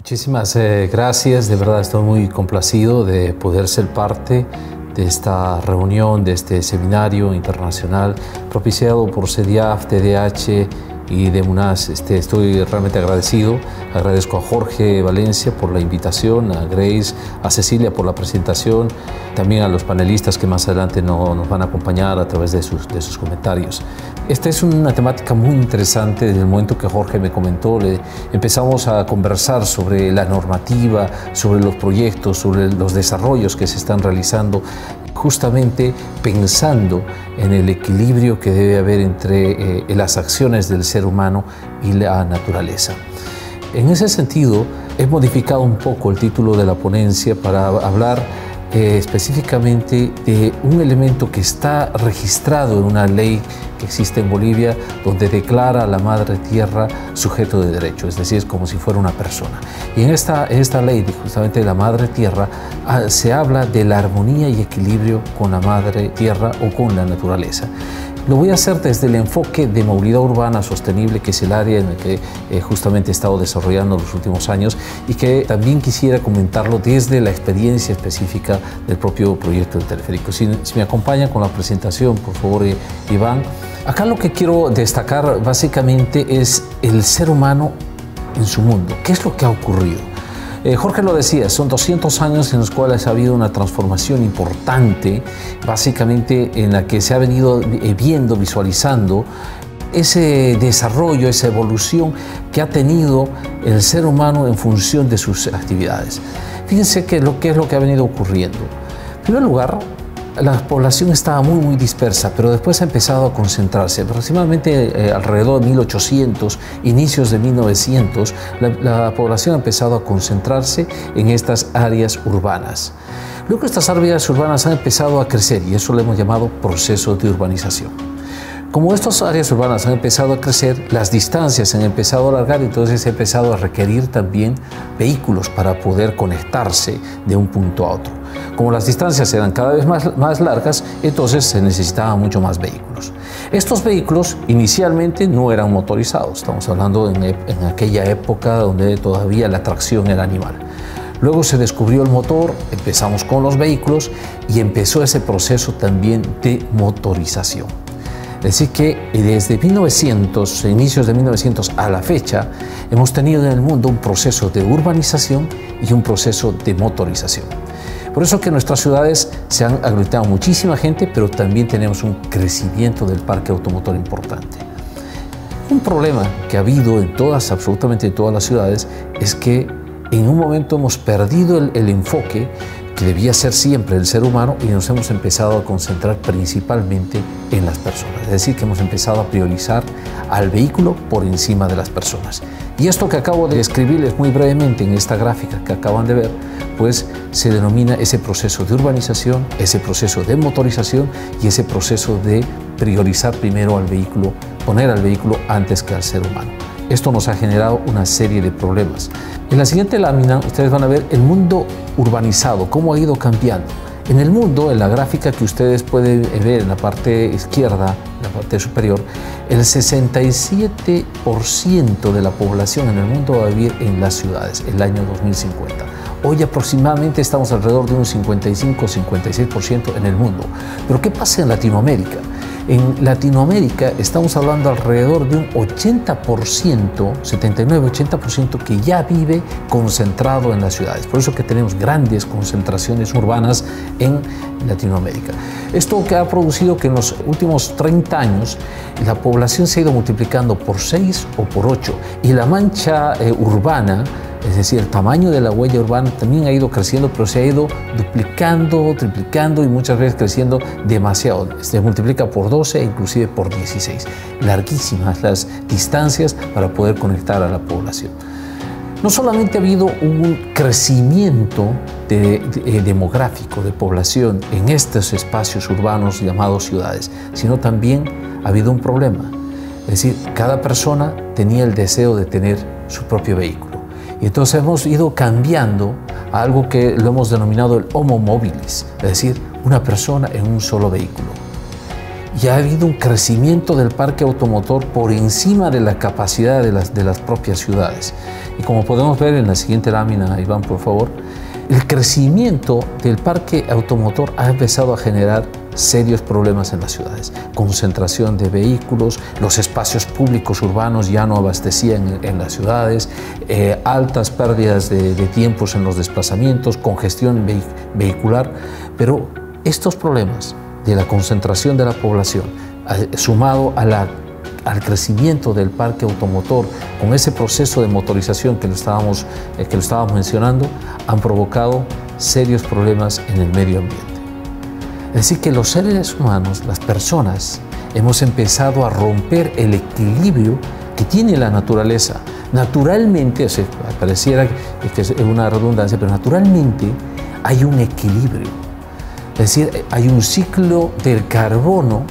Muchísimas gracias, de verdad estoy muy complacido de poder ser parte de esta reunión, de este seminario internacional propiciado por CEDIAF, TDH y DEMUNAS. Estoy realmente agradecido. Agradezco a Jorge Valencia por la invitación, a Grace, a Cecilia por la presentación, también a los panelistas que más adelante nos van a acompañar a través de sus comentarios. Esta es una temática muy interesante. Desde el momento que Jorge me comentó, empezamos a conversar sobre la normativa, sobre los proyectos, sobre los desarrollos que se están realizando, justamente pensando en el equilibrio que debe haber entre las acciones del ser humano y la naturaleza. En ese sentido, he modificado un poco el título de la ponencia para hablar específicamente de un elemento que está registrado en una ley que existe en Bolivia, donde declara a la madre tierra sujeto de derecho, es decir, como si fuera una persona. Y en esta ley, justamente de la madre tierra, se habla de la armonía y equilibrio con la madre tierra o con la naturaleza. Lo voy a hacer desde el enfoque de movilidad urbana sostenible, que es el área en el que justamente he estado desarrollando en los últimos años, y que también quisiera comentarlo desde la experiencia específica del propio proyecto del teleférico. Si me acompañan con la presentación, por favor, Iván. Acá lo que quiero destacar básicamente es el ser humano en su mundo. ¿Qué es lo que ha ocurrido? Jorge lo decía, son 200 años en los cuales ha habido una transformación importante, básicamente en la que se ha venido viendo, visualizando ese desarrollo, esa evolución que ha tenido el ser humano en función de sus actividades. Fíjense qué es lo que ha venido ocurriendo. En primer lugar, la población estaba muy dispersa, pero después ha empezado a concentrarse. Aproximadamente alrededor de 1800, inicios de 1900, la población ha empezado a concentrarse en estas áreas urbanas. Luego estas áreas urbanas han empezado a crecer y eso lo hemos llamado proceso de urbanización. Como estas áreas urbanas han empezado a crecer, las distancias han empezado a alargar, entonces se ha empezado a requerir también vehículos para poder conectarse de un punto a otro. Como las distancias eran cada vez más largas, entonces se necesitaban mucho más vehículos. Estos vehículos inicialmente no eran motorizados, estamos hablando en aquella época donde todavía la tracción era animal. Luego se descubrió el motor, empezamos con los vehículos y empezó ese proceso también de motorización. Es decir que desde 1900, inicios de 1900 a la fecha, hemos tenido en el mundo un proceso de urbanización y un proceso de motorización. Por eso que en nuestras ciudades se han aglutinado muchísima gente, pero también tenemos un crecimiento del parque automotor importante. Un problema que ha habido en absolutamente en todas las ciudades es que en un momento hemos perdido el enfoque que debía ser siempre el ser humano y nos hemos empezado a concentrar principalmente en las personas. Es decir, que hemos empezado a priorizar al vehículo por encima de las personas. Y esto que acabo de describirles muy brevemente en esta gráfica que acaban de ver, pues se denomina ese proceso de urbanización, ese proceso de motorización y ese proceso de priorizar primero al vehículo, poner al vehículo antes que al ser humano. Esto nos ha generado una serie de problemas. En la siguiente lámina ustedes van a ver el mundo urbanizado, cómo ha ido cambiando. En el mundo, en la gráfica que ustedes pueden ver en la parte izquierda, en la parte superior, el 67% de la población en el mundo va a vivir en las ciudades el año 2050. Hoy aproximadamente estamos alrededor de un 55-56% en el mundo. Pero ¿qué pasa en Latinoamérica? En Latinoamérica estamos hablando alrededor de un 80%, 79-80% que ya vive concentrado en las ciudades. Por eso que tenemos grandes concentraciones urbanas en Latinoamérica. Esto que ha producido que en los últimos 30 años la población se ha ido multiplicando por 6 o por 8 y la mancha urbana, es decir, el tamaño de la huella urbana también ha ido creciendo, pero se ha ido duplicando, triplicando y muchas veces creciendo demasiado. Se multiplica por 12 e inclusive por 16. Larguísimas las distancias para poder conectar a la población. No solamente ha habido un crecimiento demográfico de población en estos espacios urbanos llamados ciudades, sino también ha habido un problema. Es decir, cada persona tenía el deseo de tener su propio vehículo. Y entonces hemos ido cambiando a algo que lo hemos denominado el homo mobilis, es decir, una persona en un solo vehículo. y ha habido un crecimiento del parque automotor por encima de la capacidad de las propias ciudades. Y como podemos ver en la siguiente lámina, Iván, por favor, el crecimiento del parque automotor ha empezado a generar serios problemas en las ciudades. Concentración de vehículos, los espacios públicos urbanos ya no abastecían en las ciudades, altas pérdidas de tiempos en los desplazamientos, congestión vehicular, pero estos problemas de la concentración de la población, sumado al crecimiento del parque automotor, con ese proceso de motorización que lo estábamos mencionando, han provocado serios problemas en el medio ambiente. Es decir, que los seres humanos, las personas, hemos empezado a romper el equilibrio que tiene la naturaleza. Naturalmente, o sea, pareciera que es una redundancia, pero naturalmente hay un equilibrio. Es decir, hay un ciclo del carbono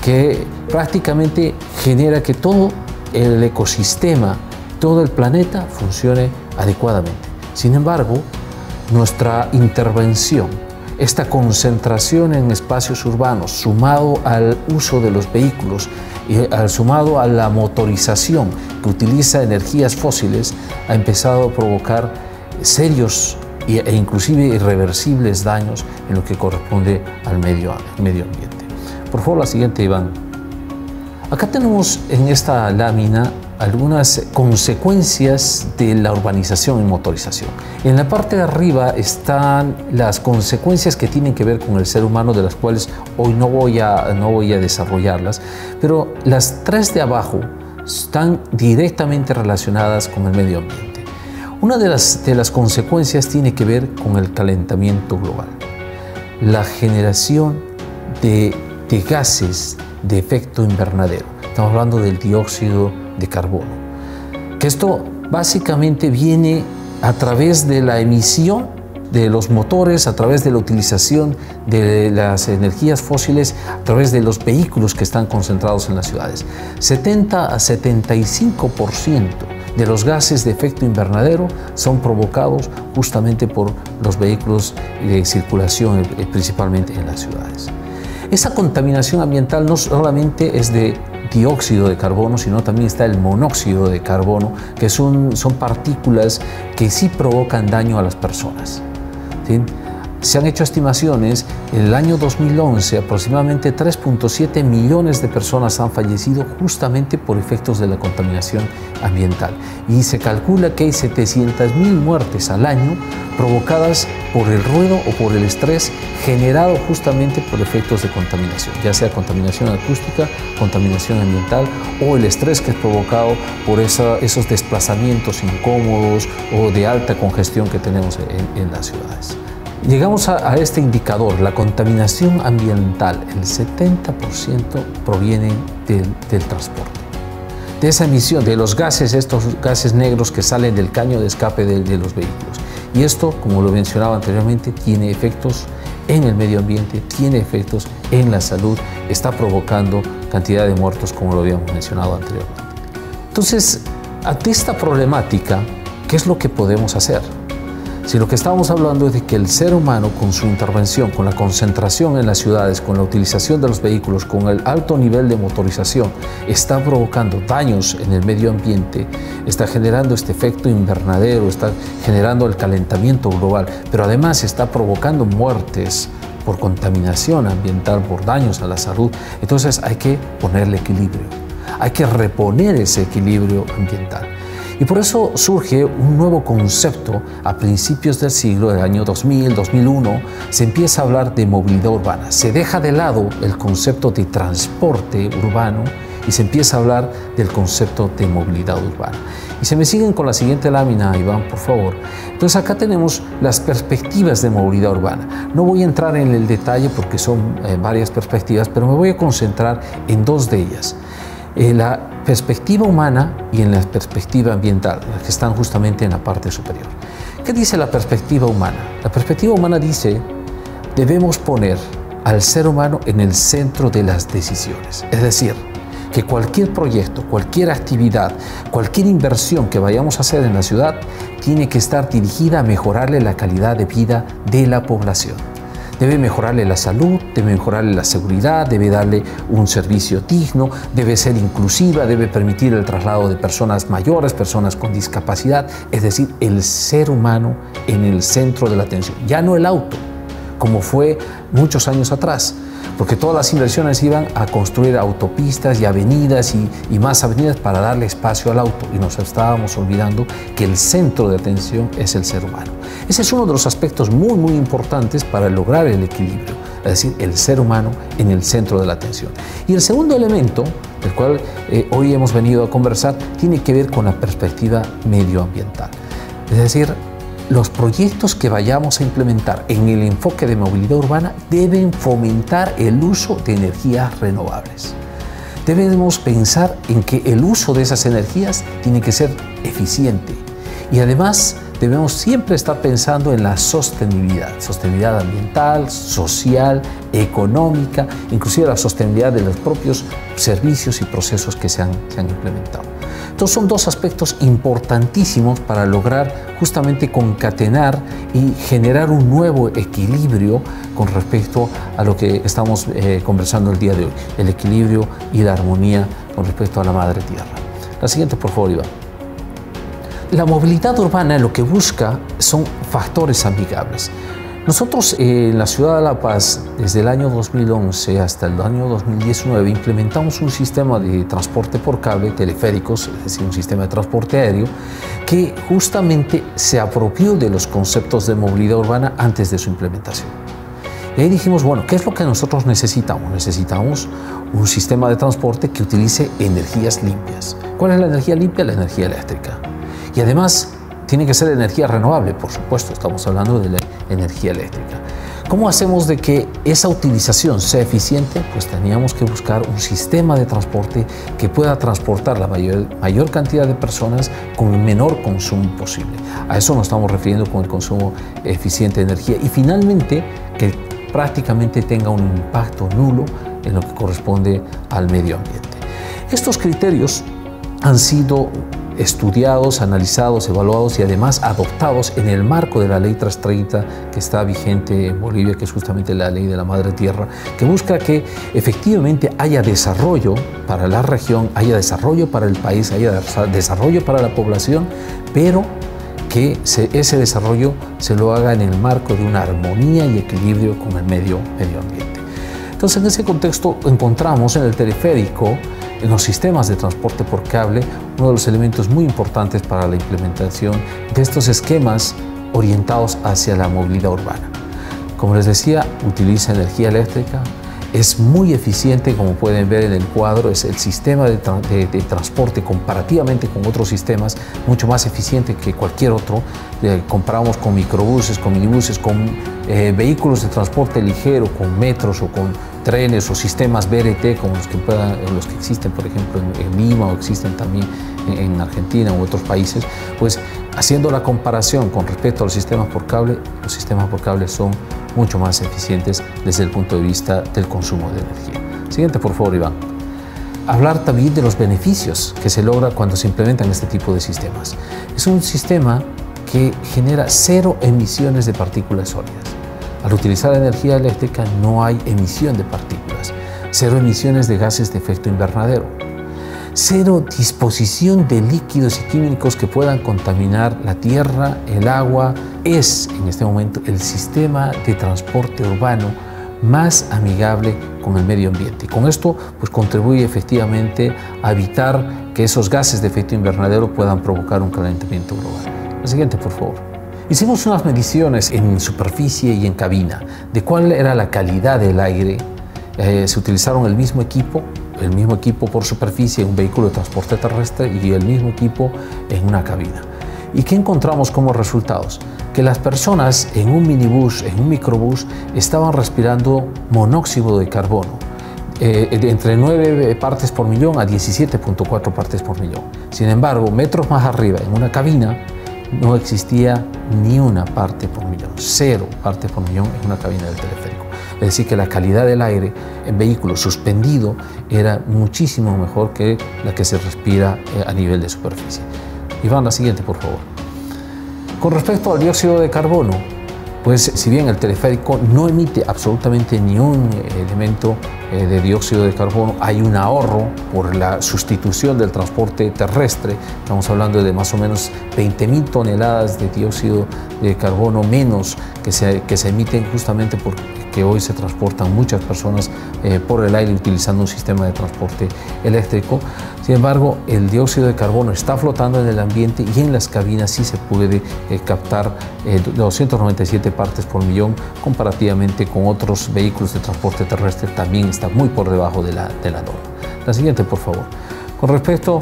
que prácticamente genera que todo el ecosistema, todo el planeta funcione adecuadamente. Sin embargo, nuestra intervención, esta concentración en espacios urbanos, sumado al uso de los vehículos y sumado a la motorización que utiliza energías fósiles, ha empezado a provocar serios e inclusive irreversibles daños en lo que corresponde al medio ambiente. Por favor, la siguiente, Iván. Acá tenemos en esta lámina algunas consecuencias de la urbanización y motorización. En la parte de arriba están las consecuencias que tienen que ver con el ser humano, de las cuales hoy no voy a desarrollarlas, pero las tres de abajo están directamente relacionadas con el medio ambiente. Una de las consecuencias tiene que ver con el calentamiento global, la generación de gases de efecto invernadero. Estamos hablando del dióxido de carbono, que esto básicamente viene a través de la emisión de los motores, a través de la utilización de las energías fósiles, a través de los vehículos que están concentrados en las ciudades. 70 a 75% de los gases de efecto invernadero son provocados justamente por los vehículos de circulación, principalmente en las ciudades. Esa contaminación ambiental no solamente es de dióxido de carbono, sino también está el monóxido de carbono, que son partículas que sí provocan daño a las personas, ¿sí? Se han hecho estimaciones, en el año 2011 aproximadamente 3.7 millones de personas han fallecido justamente por efectos de la contaminación ambiental, y se calcula que hay 700.000 muertes al año provocadas por el ruido o por el estrés generado justamente por efectos de contaminación, ya sea contaminación acústica, contaminación ambiental o el estrés que es provocado por esos desplazamientos incómodos o de alta congestión que tenemos en las ciudades. Llegamos a este indicador, la contaminación ambiental, el 70% proviene del transporte, de esa emisión de los gases, estos gases negros que salen del caño de escape de los vehículos. Y esto, como lo mencionaba anteriormente, tiene efectos en el medio ambiente, tiene efectos en la salud, está provocando cantidad de muertos, como lo habíamos mencionado anteriormente. Entonces, ante esta problemática, ¿qué es lo que podemos hacer? Si lo que estamos hablando es de que el ser humano, con su intervención, con la concentración en las ciudades, con la utilización de los vehículos, con el alto nivel de motorización, está provocando daños en el medio ambiente, está generando este efecto invernadero, está generando el calentamiento global, pero además está provocando muertes por contaminación ambiental, por daños a la salud. Entonces hay que ponerle equilibrio, hay que reponer ese equilibrio ambiental. Y por eso surge un nuevo concepto a principios del siglo, del año 2000, 2001, se empieza a hablar de movilidad urbana. Se deja de lado el concepto de transporte urbano y se empieza a hablar del concepto de movilidad urbana. Y se me siguen con la siguiente lámina, Iván, por favor. Entonces acá tenemos las perspectivas de movilidad urbana. No voy a entrar en el detalle porque son varias perspectivas, pero me voy a concentrar en dos de ellas. La perspectiva humana y en la perspectiva ambiental, las que están justamente en la parte superior. ¿Qué dice la perspectiva humana? La perspectiva humana dice, debemos poner al ser humano en el centro de las decisiones. Es decir, que cualquier proyecto, cualquier actividad, cualquier inversión que vayamos a hacer en la ciudad tiene que estar dirigida a mejorarle la calidad de vida de la población. debe mejorarle la salud, debe mejorarle la seguridad, debe darle un servicio digno, debe ser inclusiva, debe permitir el traslado de personas mayores, personas con discapacidad, es decir, el ser humano en el centro de la atención, ya no el auto, como fue muchos años atrás, porque todas las inversiones iban a construir autopistas y avenidas y más avenidas para darle espacio al auto, y nos estábamos olvidando que el centro de atención es el ser humano. Ese es uno de los aspectos muy importantes para lograr el equilibrio, es decir, el ser humano en el centro de la atención. Y el segundo elemento, del cual hoy hemos venido a conversar, tiene que ver con la perspectiva medioambiental, es decir, los proyectos que vayamos a implementar en el enfoque de movilidad urbana deben fomentar el uso de energías renovables. Debemos pensar en que el uso de esas energías tiene que ser eficiente y además debemos siempre estar pensando en la sostenibilidad ambiental, social, económica, inclusive la sostenibilidad de los propios servicios y procesos que se han implementado. Entonces son dos aspectos importantísimos para lograr justamente concatenar y generar un nuevo equilibrio con respecto a lo que estamos conversando el día de hoy, el equilibrio y la armonía con respecto a la Madre Tierra. La siguiente, por favor, Iván. La movilidad urbana lo que busca son factores amigables. Nosotros en la ciudad de La Paz, desde el año 2011 hasta el año 2019, implementamos un sistema de transporte por cable, teleféricos, es decir, un sistema de transporte aéreo, que justamente se apropió de los conceptos de movilidad urbana antes de su implementación. Y ahí dijimos, bueno, ¿qué es lo que nosotros necesitamos? Necesitamos un sistema de transporte que utilice energías limpias. ¿Cuál es la energía limpia? La energía eléctrica. Y además tiene que ser energía renovable, por supuesto, estamos hablando de la energía eléctrica. ¿Cómo hacemos de que esa utilización sea eficiente? Pues teníamos que buscar un sistema de transporte que pueda transportar la mayor cantidad de personas con el menor consumo posible. A eso nos estamos refiriendo con el consumo eficiente de energía. Y finalmente, que prácticamente tenga un impacto nulo en lo que corresponde al medio ambiente. Estos criterios han sido estudiados, analizados, evaluados y además adoptados en el marco de la Ley 330 que está vigente en Bolivia, que es justamente la Ley de la Madre Tierra, que busca que efectivamente haya desarrollo para la región, haya desarrollo para el país, haya desarrollo para la población, pero que ese desarrollo se lo haga en el marco de una armonía y equilibrio con el medio ambiente. Entonces, en ese contexto encontramos en el teleférico, en los sistemas de transporte por cable, uno de los elementos muy importantes para la implementación de estos esquemas orientados hacia la movilidad urbana. Como les decía, utiliza energía eléctrica, es muy eficiente, como pueden ver en el cuadro, es el sistema de transporte comparativamente con otros sistemas, mucho más eficiente que cualquier otro. Comparamos con microbuses, con minibuses, con vehículos de transporte ligero, con metros o con trenes o sistemas BRT como los que existen, por ejemplo, en Lima o existen también en Argentina u otros países. Pues haciendo la comparación con respecto a los sistemas por cable, los sistemas por cable son mucho más eficientes desde el punto de vista del consumo de energía. Siguiente, por favor, Iván. Hablar también de los beneficios que se logra cuando se implementan este tipo de sistemas. Es un sistema que genera 0 emisiones de partículas sólidas. Al utilizar energía eléctrica no hay emisión de partículas, 0 emisiones de gases de efecto invernadero, 0 disposición de líquidos y químicos que puedan contaminar la tierra, el agua. Es en este momento el sistema de transporte urbano más amigable con el medio ambiente. Y con esto pues contribuye efectivamente a evitar que esos gases de efecto invernadero puedan provocar un calentamiento global. La siguiente, por favor. Hicimos unas mediciones en superficie y en cabina de cuál era la calidad del aire. Se utilizaron el mismo equipo por superficie en un vehículo de transporte terrestre y el mismo equipo en una cabina. ¿Y qué encontramos como resultados? Que las personas en un minibús, en un microbús, estaban respirando monóxido de carbono, entre 9 partes por millón a 17.4 partes por millón. Sin embargo, metros más arriba, en una cabina, no existía ni una parte por millón, 0 partes por millón en una cabina del teleférico. Es decir, que la calidad del aire en vehículos suspendido era muchísimo mejor que la que se respira a nivel de superficie. Iván, la siguiente, por favor. Con respecto al dióxido de carbono, pues si bien el teleférico no emite absolutamente ni un elemento de dióxido de carbono, hay un ahorro por la sustitución del transporte terrestre. Estamos hablando de más o menos 20.000 toneladas de dióxido de carbono menos que se emiten justamente porque hoy se transportan muchas personas por el aire utilizando un sistema de transporte eléctrico. Sin embargo, el dióxido de carbono está flotando en el ambiente y en las cabinas sí se puede captar 297 partes por millón, comparativamente con otros vehículos de transporte terrestre también está muy por debajo de la norma. La siguiente, por favor. Con respecto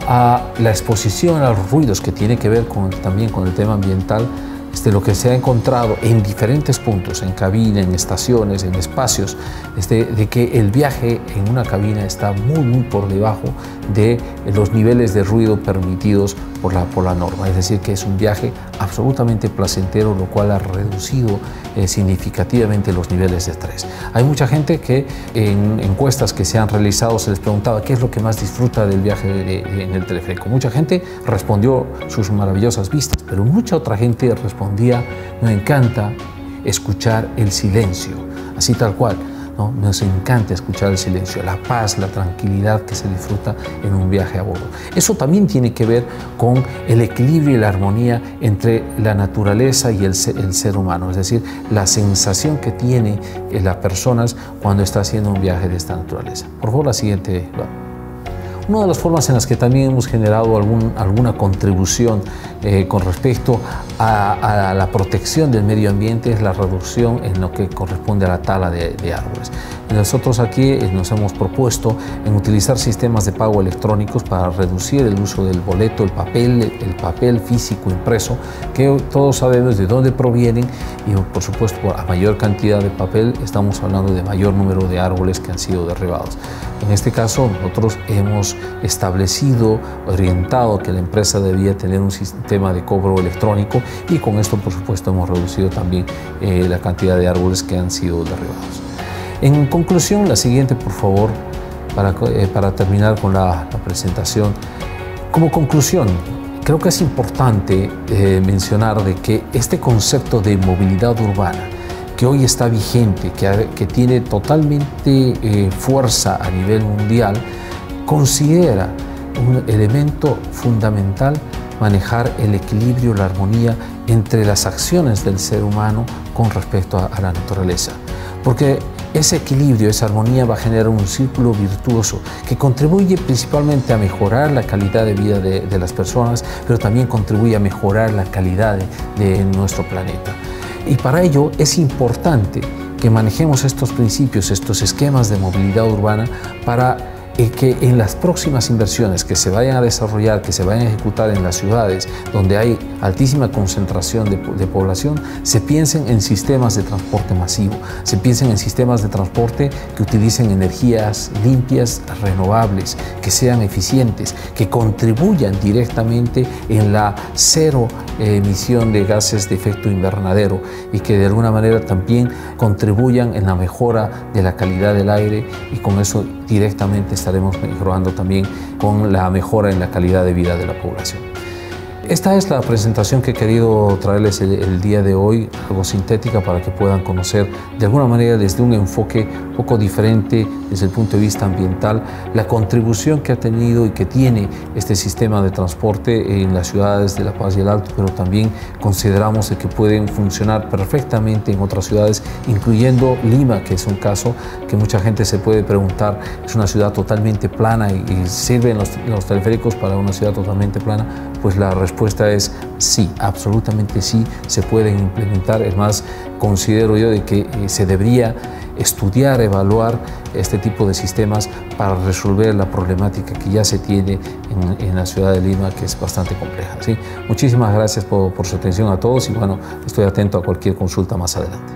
a la exposición a los ruidos que tiene que ver también con el tema ambiental, lo que se ha encontrado en diferentes puntos, en cabina, en estaciones, en espacios, de que el viaje en una cabina está muy por debajo de los niveles de ruido permitidos por la norma. Es decir, que es un viaje absolutamente placentero, lo cual ha reducido significativamente los niveles de estrés. Hay mucha gente que en encuestas que se han realizado se les preguntaba qué es lo que más disfruta del viaje en el teleférico. Mucha gente respondió sus maravillosas vistas, pero mucha otra gente respondía: me encanta escuchar el silencio, así tal cual. ¿No? Nos encanta escuchar el silencio, la paz, la tranquilidad que se disfruta en un viaje a bordo. Eso también tiene que ver con el equilibrio y la armonía entre la naturaleza y el ser humano, es decir, la sensación que tiene las personas cuando está haciendo un viaje de esta naturaleza. Por favor, la siguiente. Una de las formas en las que también hemos generado alguna contribución con respecto a la protección del medio ambiente es la reducción en lo que corresponde a la tala de árboles. Nosotros aquí nos hemos propuesto en utilizar sistemas de pago electrónicos para reducir el uso del boleto, el papel físico impreso, que todos sabemos de dónde provienen, y por supuesto a mayor cantidad de papel estamos hablando de mayor número de árboles que han sido derribados. En este caso nosotros hemos establecido, orientado que la empresa debía tener un sistema de cobro electrónico, y con esto por supuesto hemos reducido también la cantidad de árboles que han sido derribados. En conclusión, la siguiente, por favor, para terminar con la presentación. Como conclusión, creo que es importante mencionar de que este concepto de movilidad urbana, que hoy está vigente, que tiene totalmente fuerza a nivel mundial, considera un elemento fundamental manejar el equilibrio, la armonía entre las acciones del ser humano con respecto a la naturaleza. Porque ese equilibrio, esa armonía va a generar un círculo virtuoso que contribuye principalmente a mejorar la calidad de vida de las personas, pero también contribuye a mejorar la calidad de nuestro planeta. Y para ello es importante que manejemos estos principios, estos esquemas de movilidad urbana para que en las próximas inversiones que se vayan a desarrollar, que se vayan a ejecutar en las ciudades donde hay altísima concentración de población, se piensen en sistemas de transporte masivo, se piensen en sistemas de transporte que utilicen energías limpias, renovables, que sean eficientes, que contribuyan directamente en la cero emisión de gases de efecto invernadero, y que de alguna manera también contribuyan en la mejora de la calidad del aire, y con eso directamente estaremos mejorando también con la mejora en la calidad de vida de la población. Esta es la presentación que he querido traerles el día de hoy, algo sintética para que puedan conocer de alguna manera desde un enfoque un poco diferente desde el punto de vista ambiental la contribución que ha tenido y que tiene este sistema de transporte en las ciudades de La Paz y el Alto, pero también consideramos que pueden funcionar perfectamente en otras ciudades, incluyendo Lima, que es un caso que mucha gente se puede preguntar, es una ciudad totalmente plana y sirven los teleféricos para una ciudad totalmente plana. Pues la respuesta es sí, absolutamente sí, se pueden implementar. Es más, considero yo de que se debería estudiar, evaluar este tipo de sistemas para resolver la problemática que ya se tiene en la ciudad de Lima, que es bastante compleja, ¿sí? Muchísimas gracias por su atención a todos, y bueno, estoy atento a cualquier consulta más adelante.